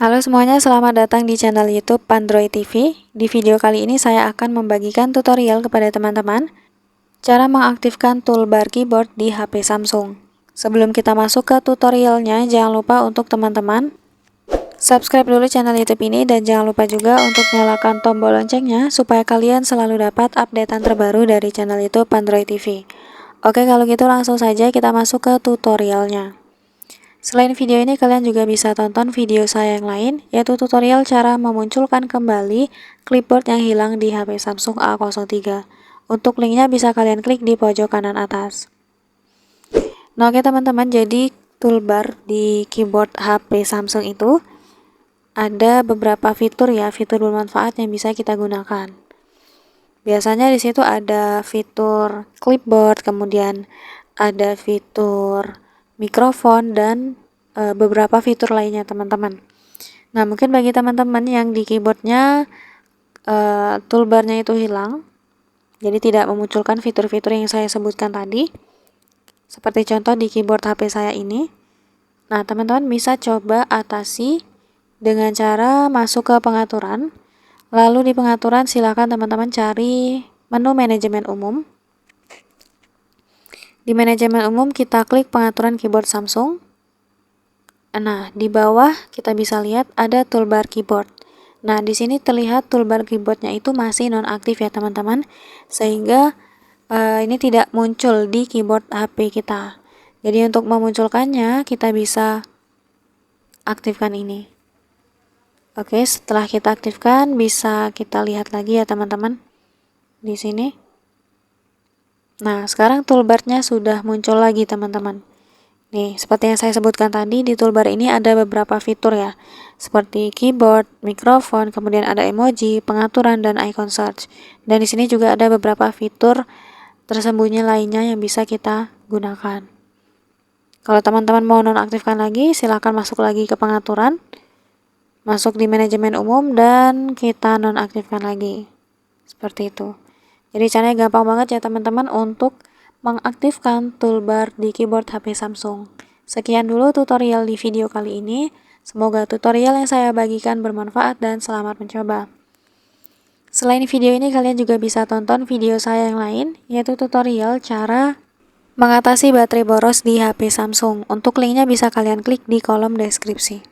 Halo semuanya, selamat datang di channel YouTube Pandroid TV. Di video kali ini saya akan membagikan tutorial kepada teman-teman cara mengaktifkan toolbar keyboard di HP Samsung. Sebelum kita masuk ke tutorialnya, jangan lupa untuk teman-teman subscribe dulu channel YouTube ini dan jangan lupa juga untuk nyalakan tombol loncengnya supaya kalian selalu dapat updatean terbaru dari channel YouTube Pandroid TV. Oke, kalau gitu langsung saja kita masuk ke tutorialnya. Selain video ini, kalian juga bisa tonton video saya yang lain, yaitu tutorial cara memunculkan kembali clipboard yang hilang di HP Samsung A03. Untuk linknya bisa kalian klik di pojok kanan atas. Nah oke teman-teman, jadi toolbar di keyboard HP Samsung itu ada beberapa fitur ya, fitur bermanfaat yang bisa kita gunakan. Biasanya di situ ada fitur clipboard, kemudian ada fitur mikrofon dan beberapa fitur lainnya teman-teman. Nah mungkin bagi teman-teman yang di keyboardnya toolbarnya itu hilang, jadi tidak memunculkan fitur-fitur yang saya sebutkan tadi, seperti contoh di keyboard HP saya ini. Nah teman-teman bisa coba atasi dengan cara masuk ke pengaturan, lalu di pengaturan silakan teman-teman cari menu manajemen umum. Di manajemen umum kita klik pengaturan keyboard Samsung. Nah, di bawah kita bisa lihat ada toolbar keyboard. Nah, di sini terlihat toolbar keyboardnya itu masih nonaktif ya teman-teman, sehingga ini tidak muncul di keyboard HP kita. Jadi untuk memunculkannya kita bisa aktifkan ini. Oke, setelah kita aktifkan bisa kita lihat lagi ya teman-teman di sini. Nah, sekarang toolbarnya sudah muncul lagi teman-teman. Nih, seperti yang saya sebutkan tadi, di toolbar ini ada beberapa fitur ya, seperti keyboard, mikrofon, kemudian ada emoji, pengaturan, dan icon search. Dan di sini juga ada beberapa fitur tersembunyi lainnya yang bisa kita gunakan. Kalau teman-teman mau nonaktifkan lagi, silahkan masuk lagi ke pengaturan, masuk di manajemen umum, dan kita nonaktifkan lagi. Seperti itu. Jadi caranya gampang banget ya teman-teman untuk mengaktifkan toolbar di keyboard HP Samsung. Sekian dulu tutorial di video kali ini. Semoga tutorial yang saya bagikan bermanfaat dan selamat mencoba. Selain video ini, kalian juga bisa tonton video saya yang lain, yaitu tutorial cara mengatasi baterai boros di HP Samsung. Untuk linknya bisa kalian klik di kolom deskripsi.